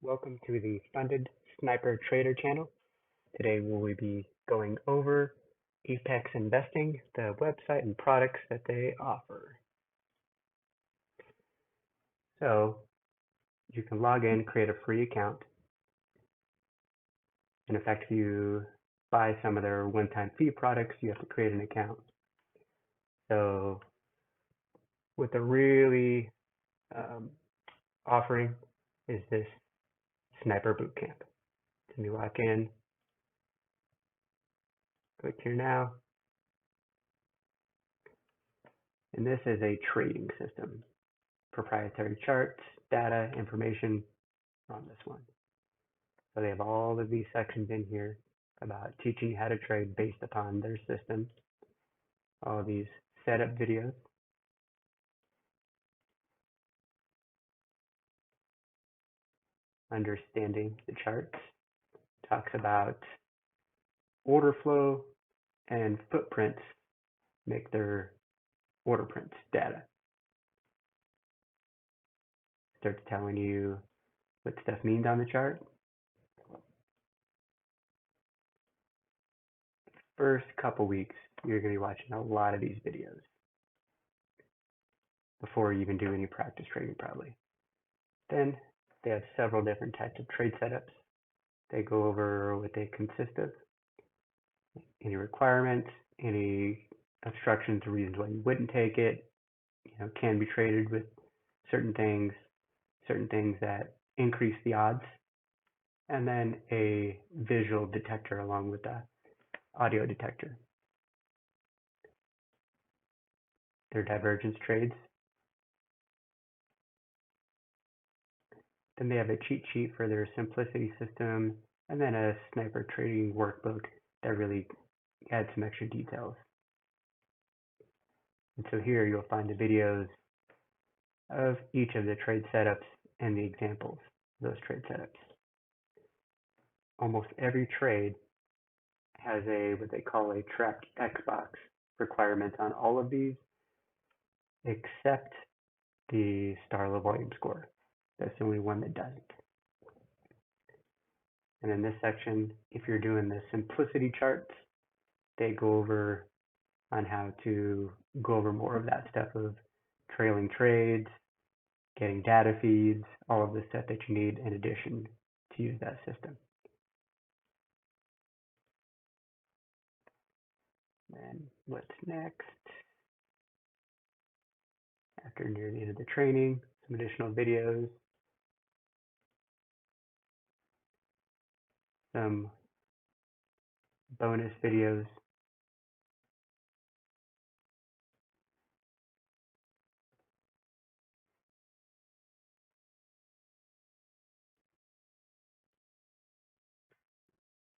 Welcome to the Funded Sniper Trader channel. Today we will be going over Apex Investing, the website and products that they offer. So you can log in, create a free account. In effect, if you buy some of their one-time fee products, you have to create an account. So what they're really offering is this Sniper Bootcamp. So you log in, click here now, and this is a trading system. Proprietary charts, data, information on this one. So they have all of these sections in here about teaching you how to trade based upon their system. All of these setup videos. Understanding the charts. Talks about order flow and footprints make their order prints data. Starts telling you what stuff means on the chart. First couple weeks, you're going to be watching a lot of these videos before you even do any practice trading probably. Then they have several different types of trade setups. They go over what they consist of, any requirements, any obstructions or reasons why you wouldn't take it, can be traded with certain things that increase the odds, and then a visual detector along with the audio detector. Their divergence trades. Then they have a cheat sheet for their simplicity system, and then a sniper trading workbook that really adds some extra details. And so here you'll find the videos of each of the trade setups and the examples of those trade setups. Almost every trade has what they call a trapped Xbox requirement on all of these, except the Starla volume score. That's the only one that doesn't. And in this section, if you're doing the simplicity charts, they go over on how to go over more of that stuff of trailing trades, getting data feeds, all of the stuff that you need in addition to use that system. And what's next? After near the end of the training, some additional videos, some bonus videos,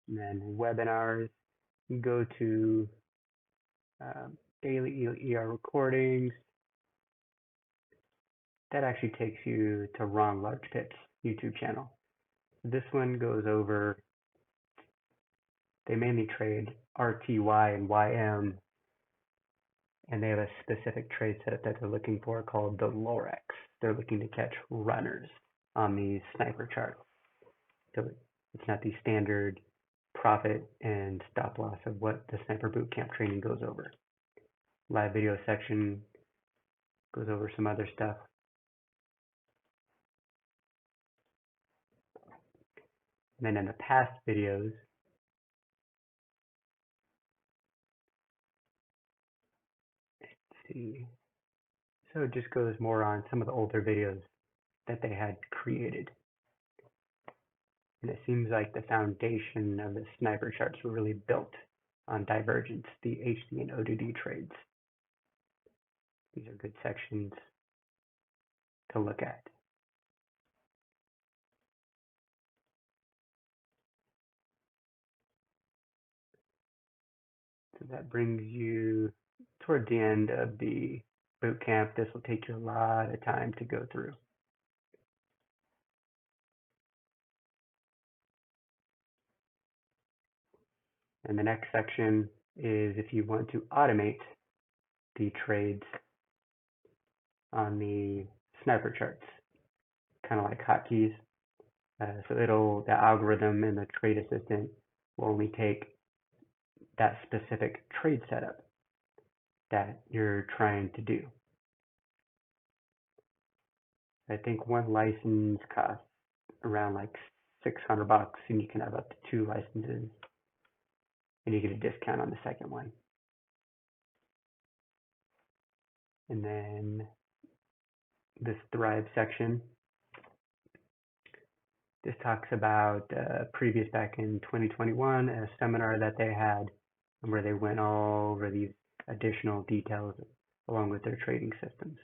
and then webinars. You go to daily ER recordings. That actually takes you to Ron Large Pips YouTube channel. This one goes over, they mainly trade RTY and YM, and they have a specific trade setup that they're looking for called the Lorex. They're looking to catch runners on these sniper charts. So it's not the standard profit and stop loss of what the Sniper Bootcamp training goes over. Live video section goes over some other stuff. And then in the past videos, let's see. So it just goes more on some of the older videos that they had created. And it seems like the foundation of the sniper charts were really built on divergence, the HD and ODD trades. These are good sections to look at. So that brings you toward the end of the boot camp. This will take you a lot of time to go through. And the next section is if you want to automate the trades on the sniper charts, kind of like hotkeys. So the algorithm in the trade assistant will only take that specific trade setup that you're trying to do. I think one license costs around like $600, and you can have up to 2 licenses, and you get a discount on the second one. And then this Thrive section, this talks about previous back in 2021, a seminar that they had where they went all over these additional details along with their trading systems.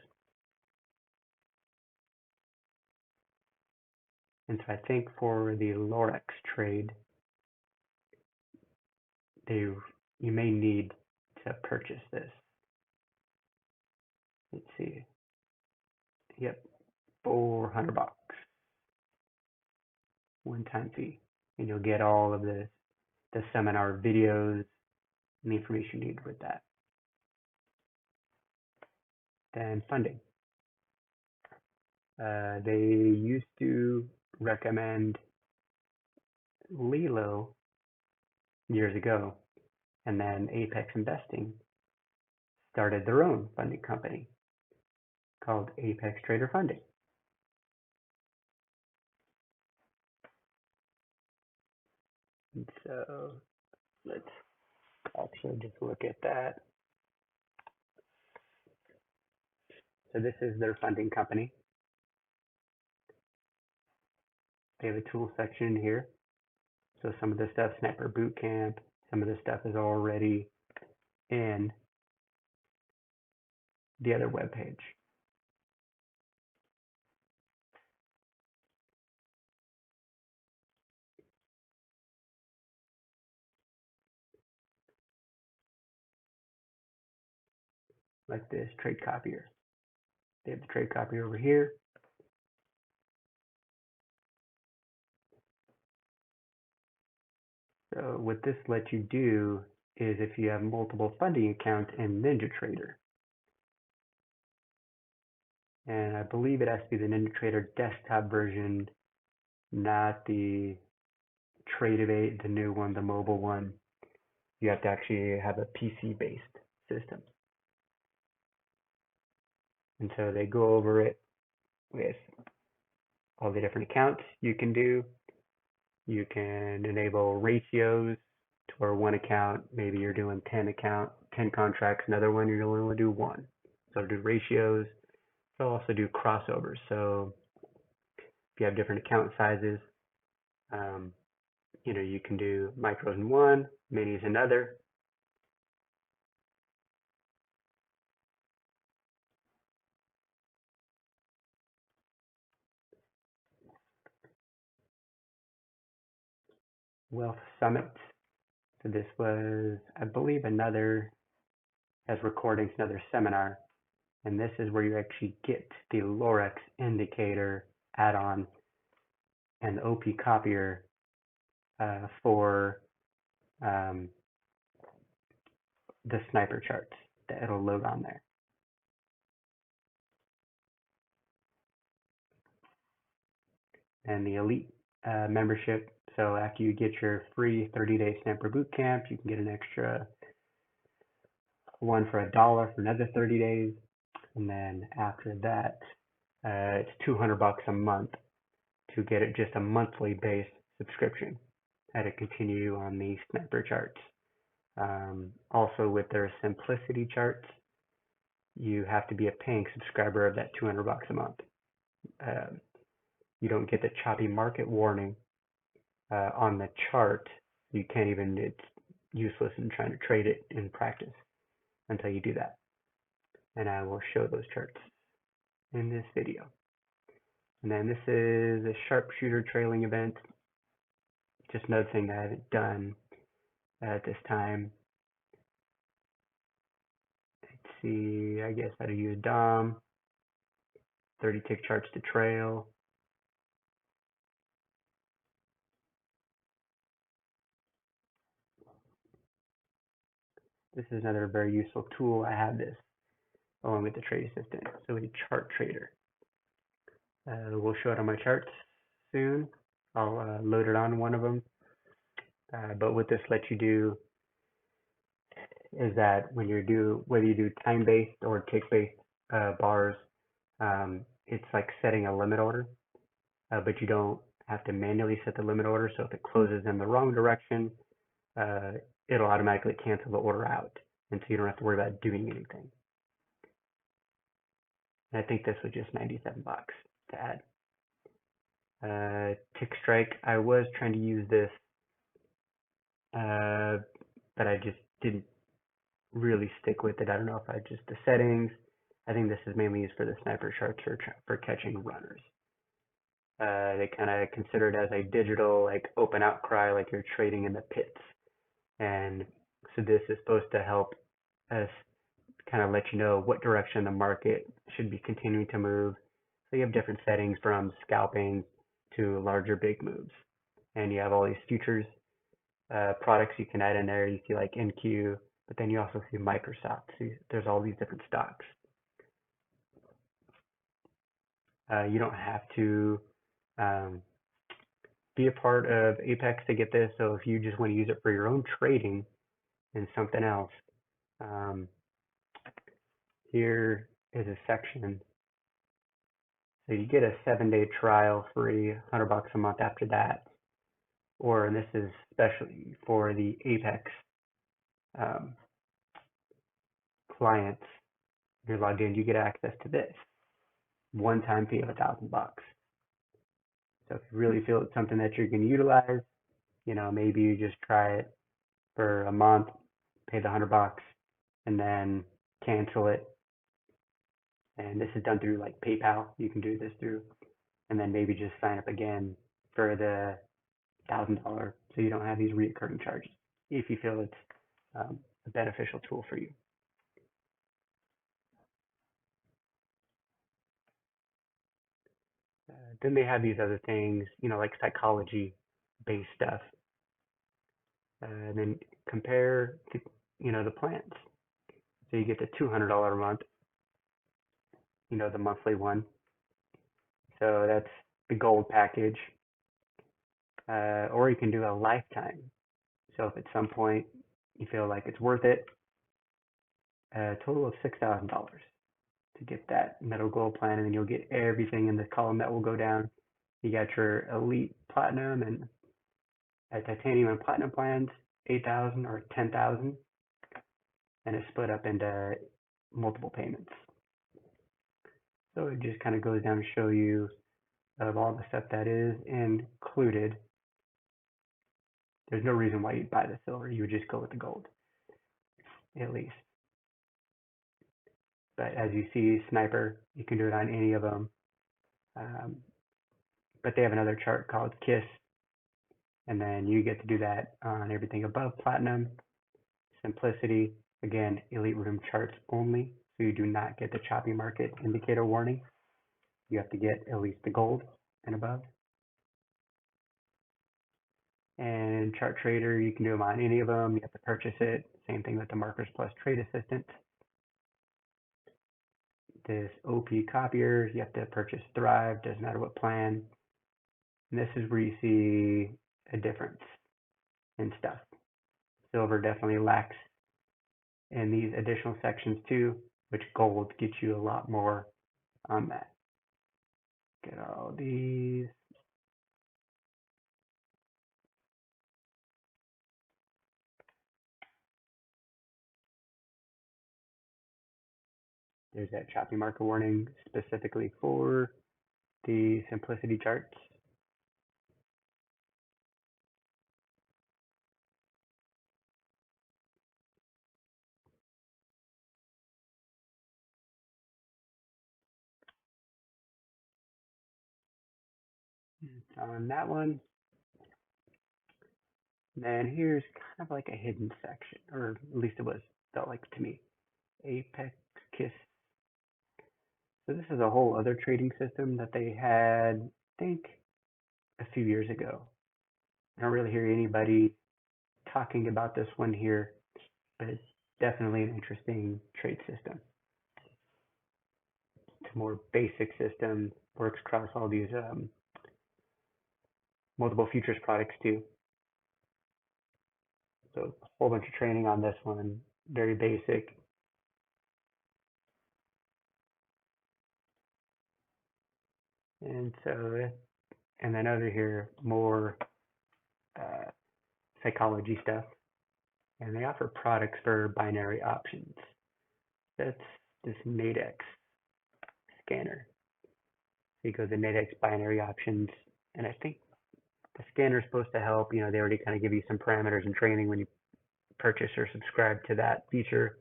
And so I think for the Lorex trade, you may need to purchase this. Let's see. Yep, $400 one-time fee, and you'll get all of the seminar videos and the information you need with that. Then funding. They used to recommend Lilo years ago, and then Apex Investing started their own funding company called Apex Trader Funding. And so let's actually just look at that. So this is their funding company. They have a tool section here. So some of the stuff, Sniper Bootcamp, some of the stuff is already in the other web page. Like this trade copier. They have the trade copier over here. So what this lets you do is if you have multiple funding accounts in NinjaTrader, and I believe it has to be the NinjaTrader desktop version, not the Tradovate, the new one, the mobile one. You have to actually have a PC-based system. And so they go over it with all the different accounts you can do. You can enable ratios to where one account, maybe you're doing 10 contracts, another one you're only going to do 1. So do ratios. They'll also do crossovers. So if you have different account sizes, you can do micros in one, minis in another. Wealth Summit. So this was, I believe, as recordings, another seminar. And this is where you actually get the Lorex indicator add-on and the OP copier for the sniper charts that it'll load on there. And the elite membership. So after you get your free 30-day Sniper Bootcamp, you can get an extra one for $1 for another 30 days. And then after that, it's $200 a month to get it just a monthly based subscription to continue on the sniper charts. Also with their simplicity charts, you have to be a paying subscriber of that $200 a month. You don't get the choppy market warning on the chart. You can't even, it's useless in trying to trade it in practice until you do that. And I will show those charts in this video. And then this is a sharpshooter trailing event. Just another thing I haven't done at this time. Let's see, I guess how to use DOM, 30 tick charts to trail. This is another very useful tool. I have this along with the trade assistant. So we chart trader. We'll show it on my charts soon. I'll load it on one of them. But what this lets you do is that when whether you do time-based or tick-based bars, it's like setting a limit order, but you don't have to manually set the limit order. So if it closes in the wrong direction, uh, it'll automatically cancel the order out, and so you don't have to worry about doing anything. And I think this was just 97 bucks to add. Tick Strike, I was trying to use this, but I just didn't really stick with it. I don't know if I just the settings. I think this is mainly used for the sniper sharks for catching runners. They kind of consider it as a digital like open outcry, like you're trading in the pits. And so this is supposed to help us kind of let you know what direction the market should be continuing to move. So you have different settings from scalping to larger big moves. And you have all these futures products you can add in there. You see like NQ, but then you also see Microsoft. So there's all these different stocks. You don't have to be a part of Apex to get this. So if you just want to use it for your own trading and something else, here is a section. So you get a 7-day trial free, $100 a month after that. Or, and this is especially for the Apex clients, if you're logged in, you get access to this one-time fee of $1,000. So if you really feel it's something that you're going to utilize, maybe you just try it for a month, pay the $100, and then cancel it. And this is done through like PayPal. You can do this through, and then maybe just sign up again for the $1,000, so you don't have these recurring charges if you feel it's a beneficial tool for you. Then they have these other things, like psychology-based stuff, and then compare to, the plans. So you get the $200 a month, the monthly one. So that's the gold package. Or you can do a lifetime. So if at some point you feel like it's worth it, a total of $6,000 to get that metal gold plan, and then you'll get everything in the column that will go down. You got your elite platinum and titanium and platinum plans, 8,000 or 10,000, and it's split up into multiple payments. So it just kind of goes down to show you of all the stuff that is included. There's no reason why you'd buy the silver. You would just go with the gold, at least. But as you see, Sniper, you can do it on any of them. But they have another chart called KISS, and then you get to do that on everything above platinum. Simplicity, again, elite room charts only, so you do not get the choppy market indicator warning. You have to get at least the gold and above. And Chart Trader, you can do them on any of them. You have to purchase it. Same thing with the Markers Plus Trade Assistant. This OP copier, you have to purchase Thrive, doesn't matter what plan. And this is where you see a difference in stuff. Silver definitely lacks in these additional sections too, which gold gets you a lot more on that. Get all these. There's that choppy market warning specifically for the simplicity charts. On that one. Then here's kind of like a hidden section, or at least it felt like to me. Apex KISS. So this is a whole other trading system that they had, I think, a few years ago. I don't really hear anybody talking about this one here, but it's definitely an interesting trade system. It's a more basic system, works across all these multiple futures products too. So a whole bunch of training on this one, very basic. And so, and then over here, more uh, psychology stuff. And they offer products for binary options. That's this Nadex scanner. So you go to Nadex binary options, and I think the scanner is supposed to help. They already kind of give you some parameters and training when you purchase or subscribe to that feature,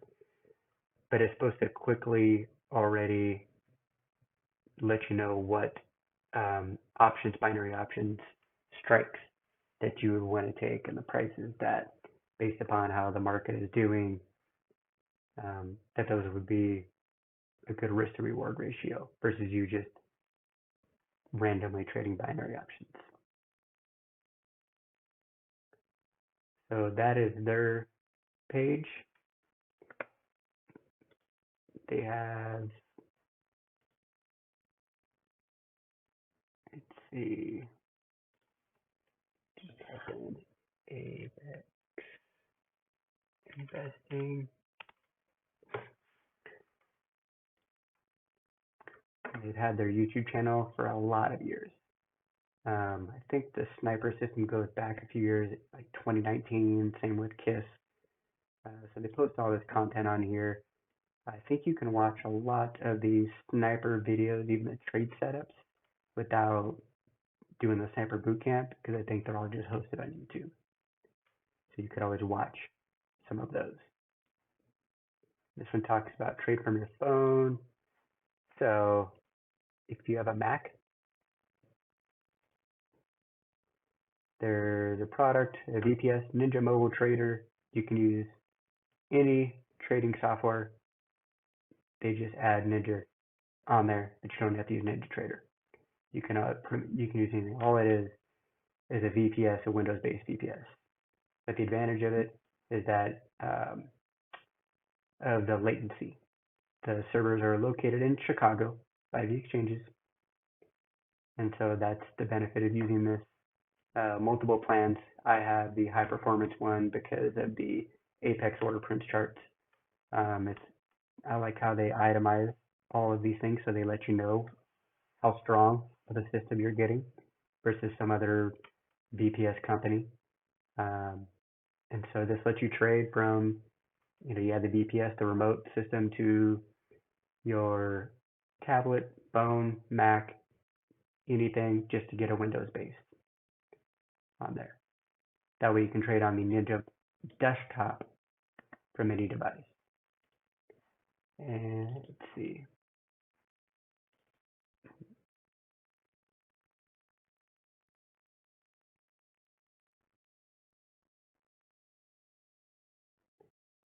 but it's supposed to quickly already let you know what options, binary options, strikes that you would want to take and the prices that, based upon how the market is doing, that those would be a good risk to reward ratio versus you just randomly trading binary options. So that is their page. They have, let's see, just type in Apex investing. They've had their YouTube channel for a lot of years. I think the sniper system goes back a few years, like 2019, same with KISS. So they post all this content on here. I think you can watch a lot of these sniper videos, even the trade setups, without doing the sniper bootcamp, because I think they're all just hosted on YouTube. So you could always watch some of those. This one talks about trade from your phone. So if you have a Mac, there's a product, a VPS Ninja Mobile Trader. You can use any trading software. They just add Ninja on there, but you don't have to use NinjaTrader. You can use anything. All it is a VPS, a Windows-based VPS. But the advantage of it is that of the latency. The servers are located in Chicago by the exchanges, and so that's the benefit of using this. Multiple plans. I have the high performance one because of the Apex order prints charts. I like how they itemize all of these things, so they let you know how strong of a system you're getting versus some other VPS company. And so this lets you trade from, you have the VPS, the remote system, to your tablet, phone, Mac, anything, just to get a Windows base on there. That way you can trade on the Ninja desktop from any device. And let's see.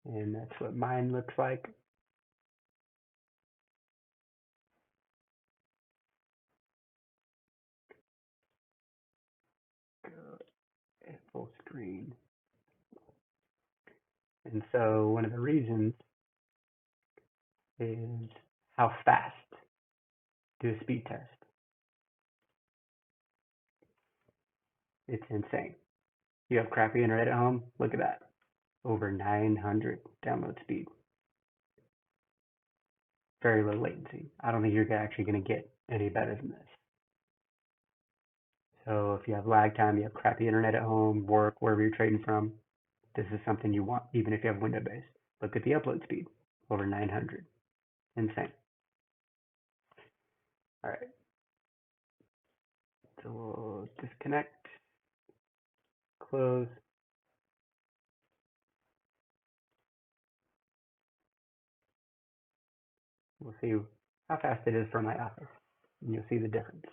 And that's what mine looks like. Go at full screen. And so one of the reasons is how fast do a speed test. It's insane. You have crappy internet at home? Look at that. Over 900 download speed. Very low latency. I don't think you're actually going to get any better than this. So if you have lag time, you have crappy internet at home, work, wherever you're trading from, this is something you want, even if you have window based. Look at the upload speed, over 900. Insane. All right. So we'll disconnect, close. We'll see how fast it is from my office, and you'll see the difference.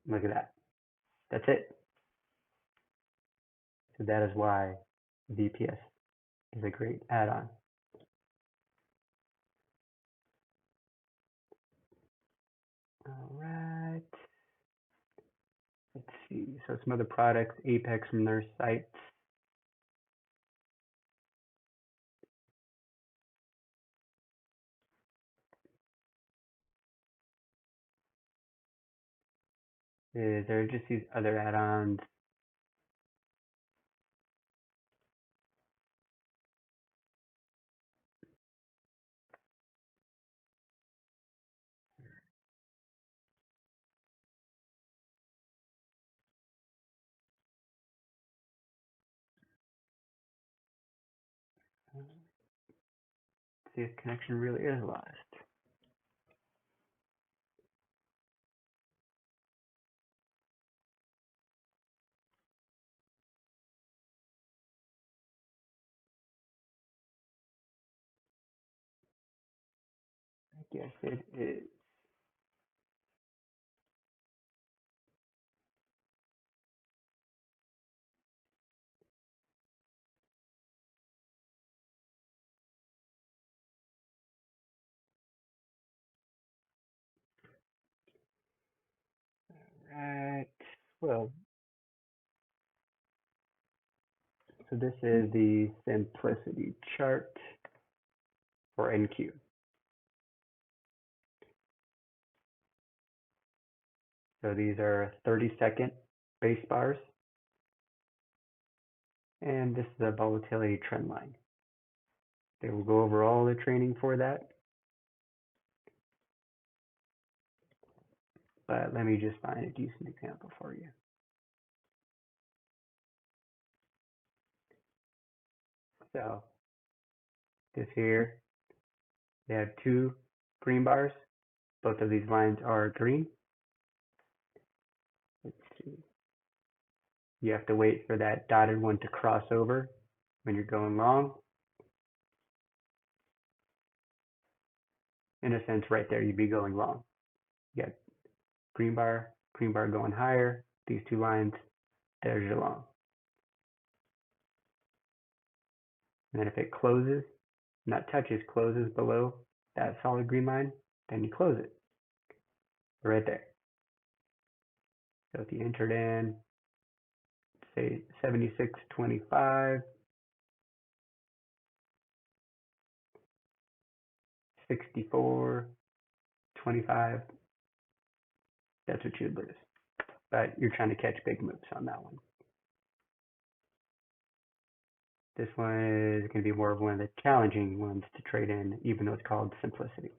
Look at that. That's it. So that is why VPS is a great add-on. All right. Let's see. So some other products, Apex from their sites. is there are just these other add-ons. See if connection really is lost. I guess it is. Right. Well, so this is the simplicity chart for NQ. So these are 30-second base bars, and this is a volatility trend line. They will go over all the training for that, but let me just find a decent example for you. So this here, they have two green bars. Both of these lines are green. Let's see. You have to wait for that dotted one to cross over when you're going long. In a sense, right there, you'd be going long. You got green bar going higher. These two lines, there's your long. And then if it closes, not touches, closes below that solid green line, then you close it right there. So if you entered in, say 76.25, 64.25, that's what you'd lose. But you're trying to catch big moves on that one. This one is going to be more of one of the challenging ones to trade in, even though it's called simplicity.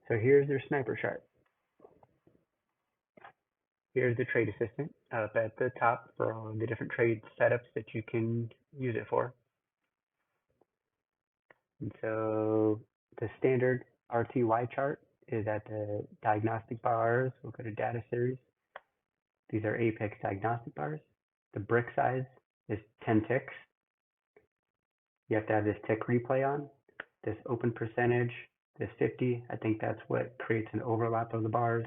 So here's their sniper chart. Here's the trade assistant up at the top for all the different trade setups that you can use it for. And so the standard RTY chart is at the diagnostic bars. We'll go to data series. These are Apex diagnostic bars. The brick size is 10 ticks. You have to have this tick replay on. This open percentage, this 50, I think that's what creates an overlap of the bars.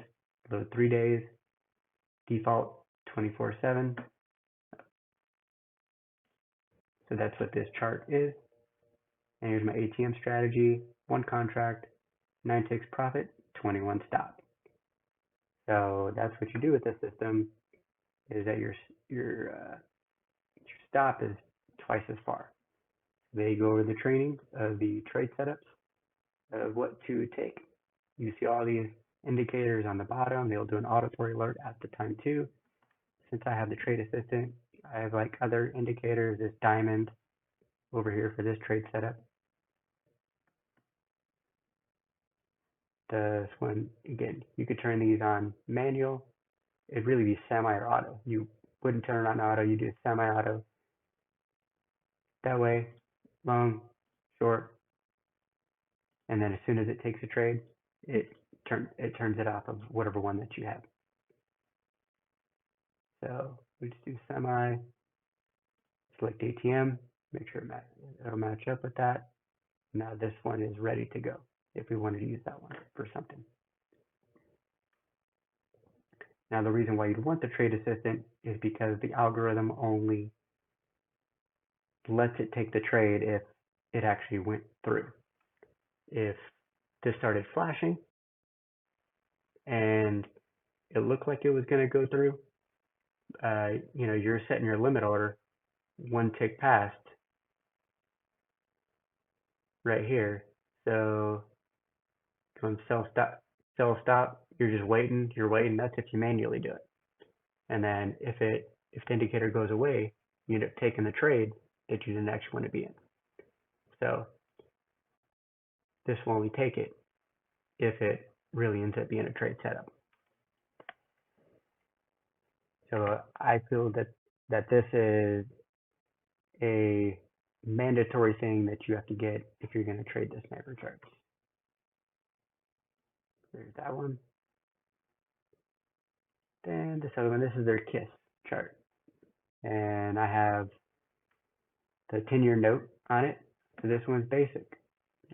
Those 3 days, default 24/7. So that's what this chart is. And here's my ATM strategy: 1 contract, 9 ticks profit, 21 stop. So that's what you do with this system, is that your stop is twice as far. They go over the training of the trade setups of what to take. You see all these indicators on the bottom. They'll do an auditory alert at the time too. Since I have the trade assistant, I have like other indicators, this diamond over here for this trade setup. This one, again, you could turn these on manual. It'd really be semi or auto. You wouldn't turn it on auto, you do semi-auto. That way, long, short, and then as soon as it takes a trade, it turns it off of whatever one that you have. So we just do semi, select ATM, make sure it'll match up with that. Now this one is ready to go if we wanted to use that one for something. Now the reason why you'd want the trade assistant is because the algorithm only lets it take the trade if it actually went through. If this started flashing and it looked like it was going to go through, you're setting your limit order 1 tick past right here. So going sell stop, you're just waiting, that's if you manually do it. And then if the indicator goes away, you end up taking the trade that you didn't actually want to be in. So this will only take it if it really ends up being a trade setup. So I feel that this is a mandatory thing that you have to get if you're going to trade the sniper charts. There's that one. Then this other one, this is their KISS chart. And I have the 10-year note on it. So this one's basic.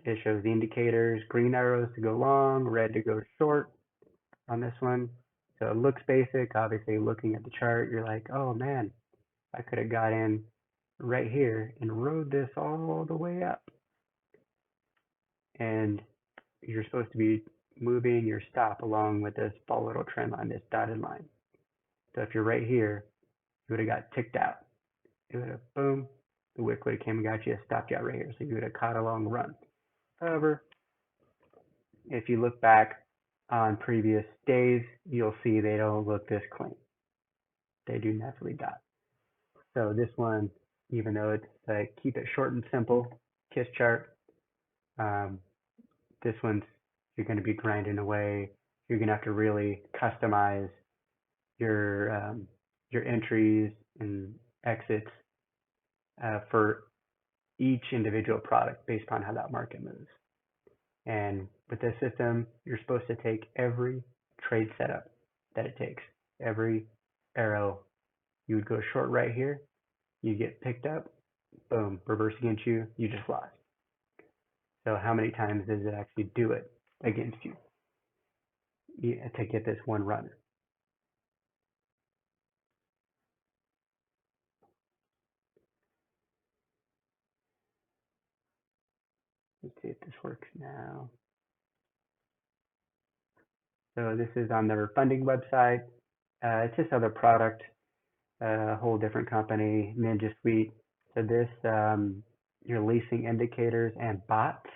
It shows the indicators, green arrows to go long, red to go short on this one. So it looks basic. Obviously, looking at the chart, you're like, oh man, I could have got in right here and rode this all the way up. And you're supposed to be moving your stop along with this volatile trend line, this dotted line. So if you're right here, you would have got ticked out. It would have, boom, the wick would have came and got you, stopped you out right here. So you would have caught a long run. However, if you look back on previous days, you'll see they don't look this clean. They do naturally dot. So this one, even though it's like keep it short and simple, KISS chart, this one's, you're going to be grinding away. You're going to have to really customize your entries and exits for each individual product based on how that market moves. And with this system, you're supposed to take every trade setup that it takes, every arrow. You would go short right here, you get picked up, boom, reverse against you, you just lost. So how many times does it actually do it against you to get this one run? Let's see if this works now. So this is on their funding website. It's this other product, a whole different company, Ninja Suite. So this, you're leasing indicators and bots.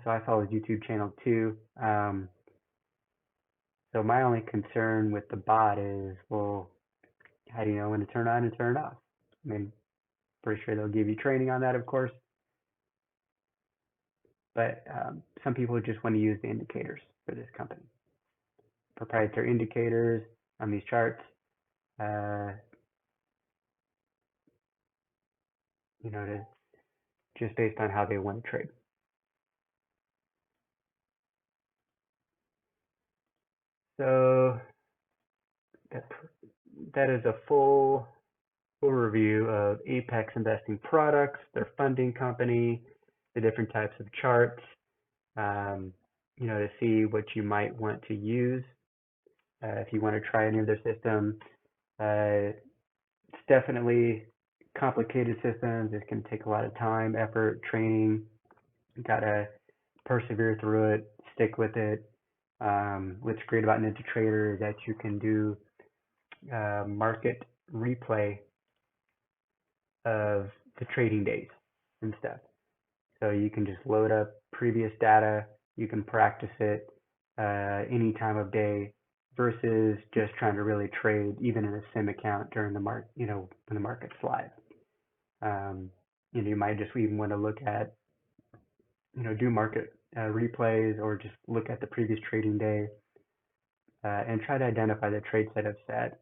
So I follow his YouTube channel too. So my only concern with the bot is, well, how do you know when to turn on and turn it off? I mean, pretty sure they'll give you training on that, of course. But some people just want to use the indicators for this company. Proprietary indicators on these charts. You know, just based on how they want to trade. So that is a full overview of Apex Investing products, their funding company, the different types of charts, you know, to see what you might want to use if you want to try any of their system. It's definitely complicated systems. It can take a lot of time, effort, training. You gotta persevere through it, stick with it. What's great about NinjaTrader is that you can do market replay of the trading days and stuff. So you can just load up previous data. You can practice it any time of day versus just trying to really trade even in a sim account during the market, you know, when the market's live. You know, you might just even want to look at, you know, do market replays or just look at the previous trading day and try to identify the trade setups that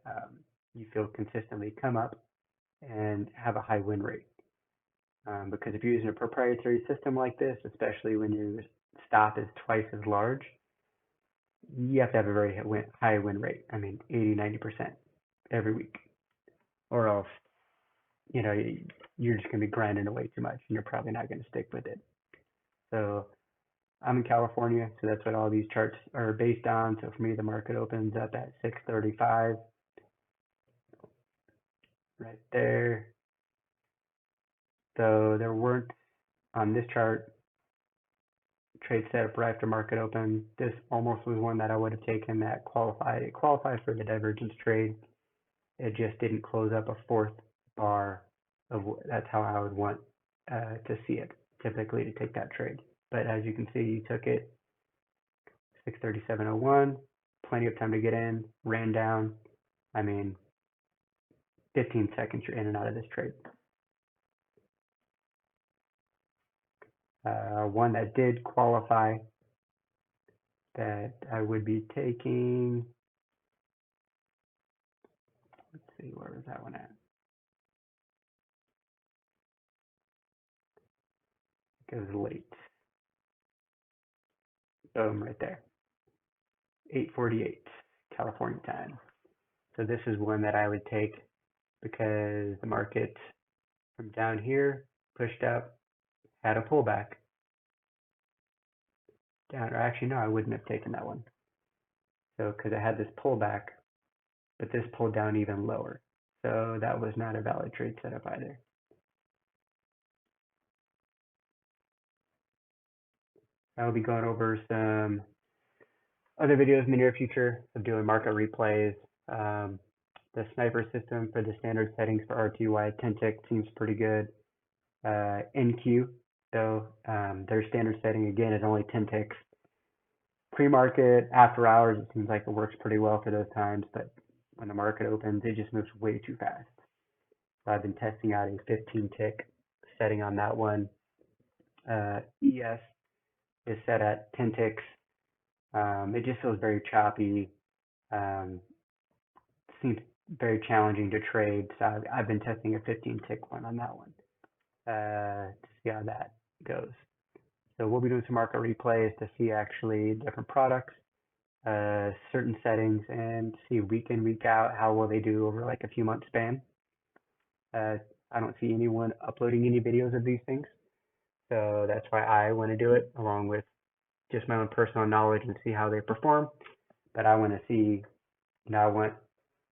you feel consistently come up and have a high win rate. Because if you're using a proprietary system like this, especially when your stop is twice as large, you have to have a very high win rate. I mean, 80, 90% every week. Or else, you know, you're just going to be grinding away too much and you're probably not going to stick with it. So I'm in California, so that's what all these charts are based on. So for me, the market opens up at 635 right there. So there weren't on this chart trade setup right after market open. This almost was one that I would have taken that qualified. It qualified for the divergence trade. It just didn't close up a fourth bar of that's how I would want to see it typically to take that trade. But as you can see, you took it 637.01, plenty of time to get in, ran down. I mean, 15 seconds you're in and out of this trade. One that did qualify that I would be taking, let's see, where was that one at? It was late. Boom, right there. 8:48 California time. So this is one that I would take because the market from down here pushed up, had a pullback down, or actually no, I wouldn't have taken that one. So because it had this pullback, but this pulled down even lower. So that was not a valid trade setup either. I will be going over some other videos in the near future of doing market replays. The sniper system for the standard settings for RTY 10 tick seems pretty good. NQ, though, their standard setting again is only 10 ticks. Pre-market, after hours, it seems like it works pretty well for those times, but when the market opens, it just moves way too fast. So I've been testing out a 15 tick setting on that one. ES is set at 10 ticks. It just feels very choppy. Seems very challenging to trade. So I've been testing a 15 tick one on that one to see how that goes. So we'll be doing some market replays to see actually different products, certain settings, and see week in, week out how will they do over like a few month span. I don't see anyone uploading any videos of these things, so that's why I want to do it, along with just my own personal knowledge and see how they perform. But I want to see, I want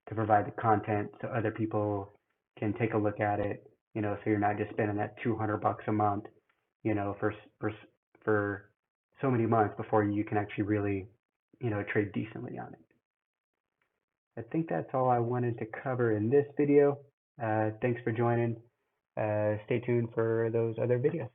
to provide the content so other people can take a look at it, so you're not just spending that $200 a month, for so many months before you can actually really, trade decently on it. I think that's all I wanted to cover in this video. Thanks for joining. Stay tuned for those other videos.